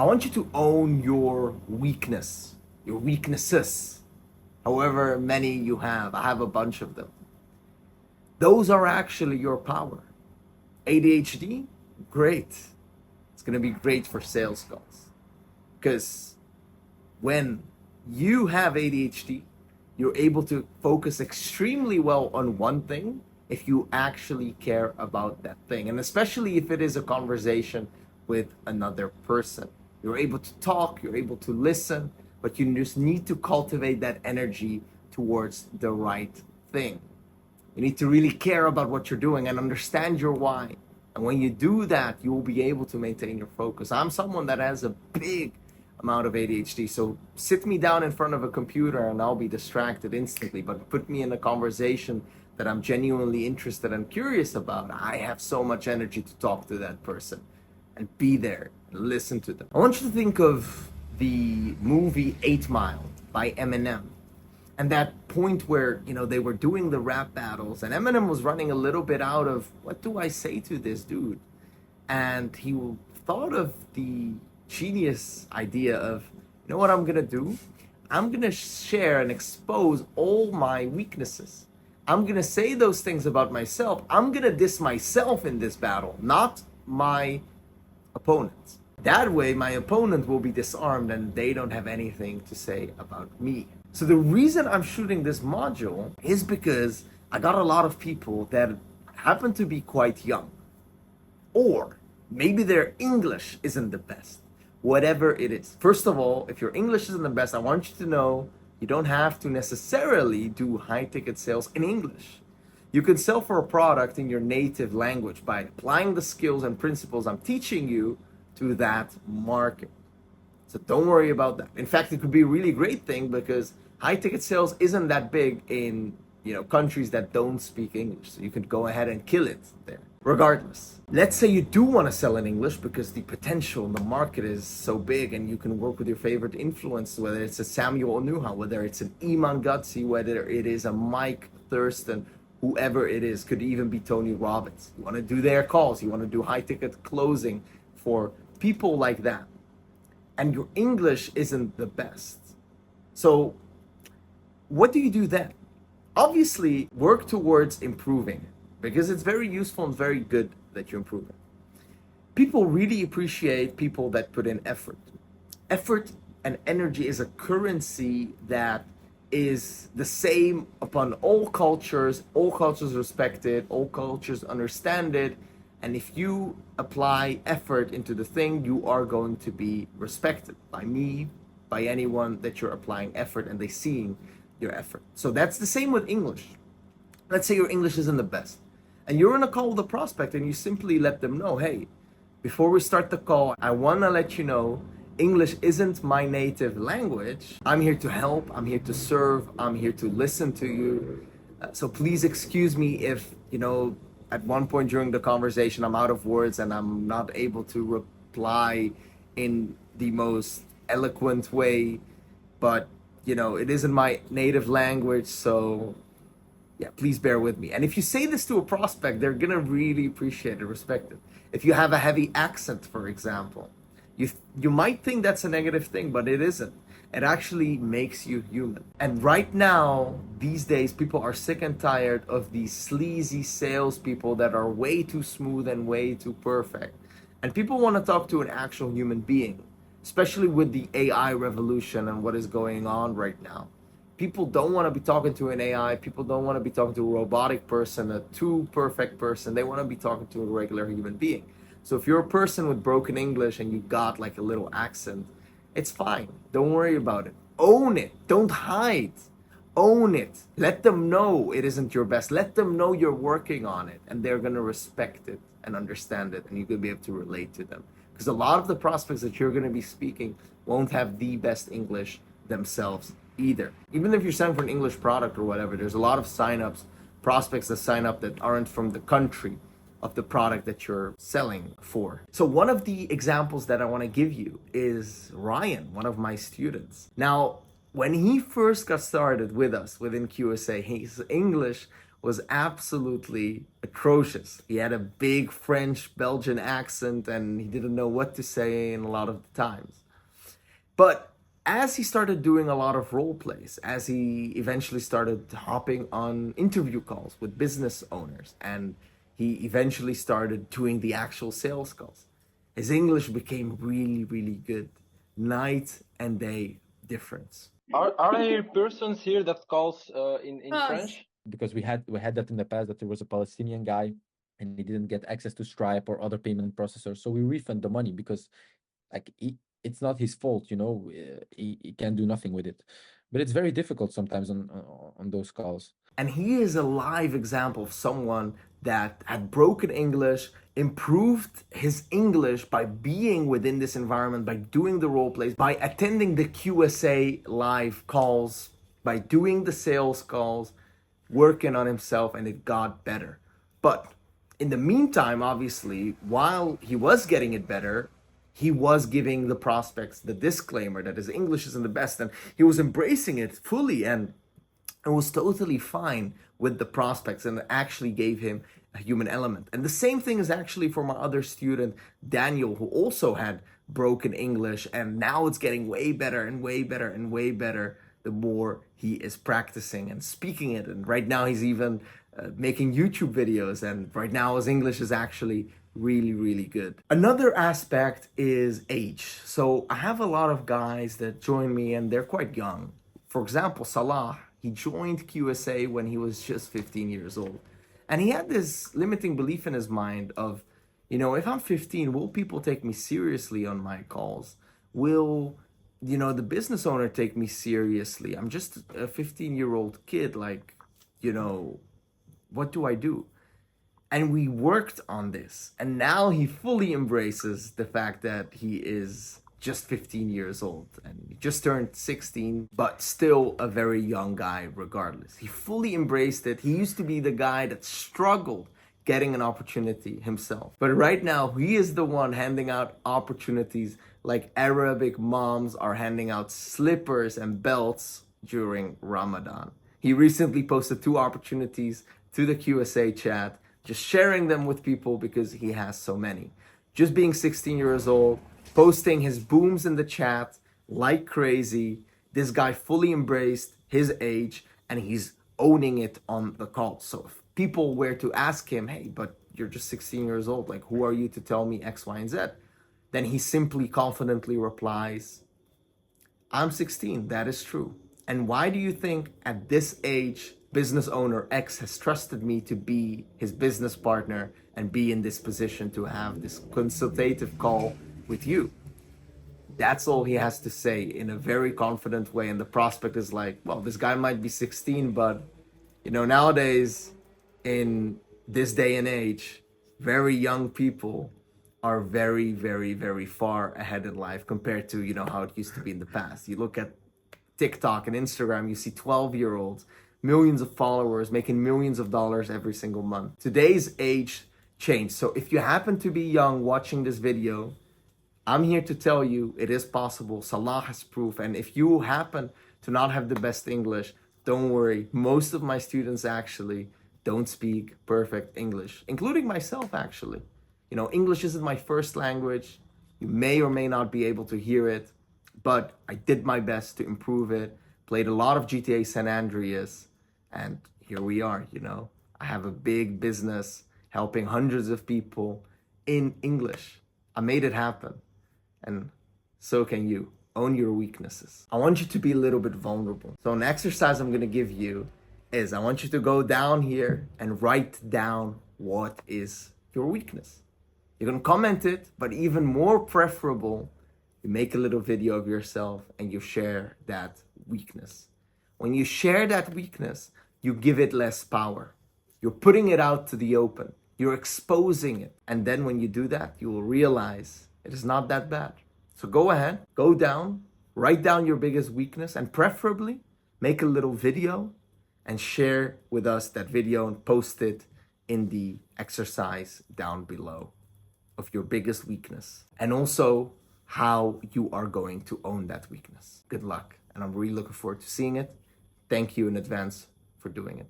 I want you to own your weakness, your weaknesses, however many you have. I have a bunch of them. Those are actually your power. ADHD, great. It's going to be great for sales calls. Because when you have ADHD, you're able to focus extremely well on one thing if you actually care about that thing. And especially if it is a conversation with another person. You're able to talk, you're able to listen, but you just need to cultivate that energy towards the right thing. You need to really care about what you're doing and understand your why. And when you do that, you will be able to maintain your focus. I'm someone that has a big amount of ADHD. So sit me down in front of a computer and I'll be distracted instantly. But put me in a conversation that I'm genuinely interested and curious about. I have so much energy to talk to that person and be there and listen to them. I want you to think of the movie 8 Mile by Eminem. And that point where, they were doing the rap battles and Eminem was running a little bit out of, what do I say to this dude? And he thought of the genius idea of, you know what I'm gonna do? I'm gonna share and expose all my weaknesses. I'm gonna say those things about myself. I'm gonna diss myself in this battle, not my opponent. That way, my opponent will be disarmed and they don't have anything to say about me. So the reason I'm shooting this module is because I got a lot of people that happen to be quite young. Or maybe their English isn't the best. Whatever it is. First of all, if your English isn't the best, I want you to know you don't have to necessarily do high ticket sales in English. You can sell for a product in your native language by applying the skills and principles I'm teaching you to that market. So don't worry about that. In fact, it could be a really great thing because high ticket sales isn't that big in countries that don't speak English. So you could go ahead and kill it there. Regardless, let's say you do want to sell in English because the potential in the market is so big and you can work with your favorite influencers, whether it's a Samuel Onuha, whether it's an Iman Gutsi, whether it is a Mike Thurston, whoever it is, could even be Tony Robbins. You want to do their calls, you want to do high ticket closing for people like that. And your English isn't the best. So what do you do then? Obviously, work towards improving because it's very useful and very good that you improve it. People really appreciate people that put in effort. Effort and energy is a currency that is the same upon all cultures respect it, all cultures understand it, and if you apply effort into the thing, you are going to be respected by me, by anyone that you're applying effort and they seeing your effort. So that's the same with English. Let's say your English isn't the best and you're in a call with a prospect and you simply let them know, hey, before we start the call, I want to let you know English isn't my native language. I'm here to help, I'm here to serve, I'm here to listen to you. So please excuse me if, at one point during the conversation, I'm out of words and I'm not able to reply in the most eloquent way, but it isn't my native language, so yeah, please bear with me. And if you say this to a prospect, they're gonna really appreciate and respect it. If you have a heavy accent, for example, you might think that's a negative thing, but it isn't. It actually makes you human. And right now, these days, people are sick and tired of these sleazy salespeople that are way too smooth and way too perfect. And people want to talk to an actual human being, especially with the AI revolution and what is going on right now. People don't want to be talking to an AI. People don't want to be talking to a robotic person, a too perfect person. They want to be talking to a regular human being. So if you're a person with broken English and you got like a little accent, it's fine. Don't worry about it. Own it. Don't hide. Own it. Let them know it isn't your best. Let them know you're working on it and they're going to respect it and understand it and you're going to be able to relate to them. Because a lot of the prospects that you're going to be speaking won't have the best English themselves either. Even if you're selling for an English product or whatever, there's a lot of signups, prospects that sign up that aren't from the country of the product that you're selling for. So one of the examples that I want to give you is Ryan, one of my students. Now, when he first got started with us within QSA, his English was absolutely atrocious. He had a big French Belgian accent and he didn't know what to say in a lot of the times. But as he started doing a lot of role plays, as he eventually started hopping on interview calls with business owners, and he eventually started doing the actual sales calls, his English became really, really good. Night and day difference. Are there persons here that calls in Us. French? Because we had that in the past, that there was a Palestinian guy and he didn't get access to Stripe or other payment processors, so we refund the money because like it's not his fault, he can do nothing with it. But it's very difficult sometimes on those calls. And he is a live example of someone that had broken English, improved his English by being within this environment, by doing the role plays, by attending the QSA live calls, by doing the sales calls, working on himself, and it got better. But in the meantime, obviously, while he was getting it better, he was giving the prospects the disclaimer that his English isn't the best, and he was embracing it fully, and it was totally fine with the prospects, and it actually gave him a human element. And the same thing is actually for my other student, Daniel, who also had broken English, and now it's getting way better and way better and way better the more he is practicing and speaking it. And right now he's even making YouTube videos, and right now his English is actually really, really good. Another aspect is age. So I have a lot of guys that join me and they're quite young. For example, Salah, he joined QSA when he was just 15 years old. And he had this limiting belief in his mind of, if I'm 15, will people take me seriously on my calls? Will, the business owner take me seriously? I'm just a 15-year-old kid. Like, what do I do? And we worked on this. And now he fully embraces the fact that he is just 15 years old and he just turned 16, but still a very young guy regardless. He fully embraced it. He used to be the guy that struggled getting an opportunity himself. But right now, he is the one handing out opportunities like Arabic moms are handing out slippers and belts during Ramadan. He recently posted 2 opportunities to the QSA chat, just sharing them with people because he has so many. Just being 16 years old, posting his booms in the chat like crazy. This guy fully embraced his age and he's owning it on the call. So if people were to ask him, hey, but you're just 16 years old, like who are you to tell me X, Y, and Z? Then he simply confidently replies, I'm 16, that is true. And why do you think at this age, business owner X has trusted me to be his business partner and be in this position to have this consultative call with you? That's all he has to say in a very confident way. And the prospect is like, well, this guy might be 16, but nowadays in this day and age, very young people are very, very, very far ahead in life compared to, how it used to be in the past. You look at TikTok and Instagram, you see 12-year-olds, millions of followers, making millions of dollars every single month. Today's age changed. So if you happen to be young watching this video, I'm here to tell you it is possible. Salah has proof. And if you happen to not have the best English, don't worry. Most of my students actually don't speak perfect English, including myself actually. English isn't my first language. You may or may not be able to hear it, but I did my best to improve it. Played a lot of GTA San Andreas, and here we are, I have a big business helping hundreds of people in English. I made it happen. And so can you. Own your weaknesses. I want you to be a little bit vulnerable. So an exercise I'm going to give you is I want you to go down here and write down what is your weakness. You can comment it, but even more preferable, you make a little video of yourself and you share that weakness. When you share that weakness, you give it less power. You're putting it out to the open. You're exposing it. And then when you do that, you will realize it is not that bad. So go ahead, go down, write down your biggest weakness, and preferably make a little video and share with us that video and post it in the exercise down below of your biggest weakness, and also how you are going to own that weakness. Good luck, and I'm really looking forward to seeing it. Thank you in advance for doing it.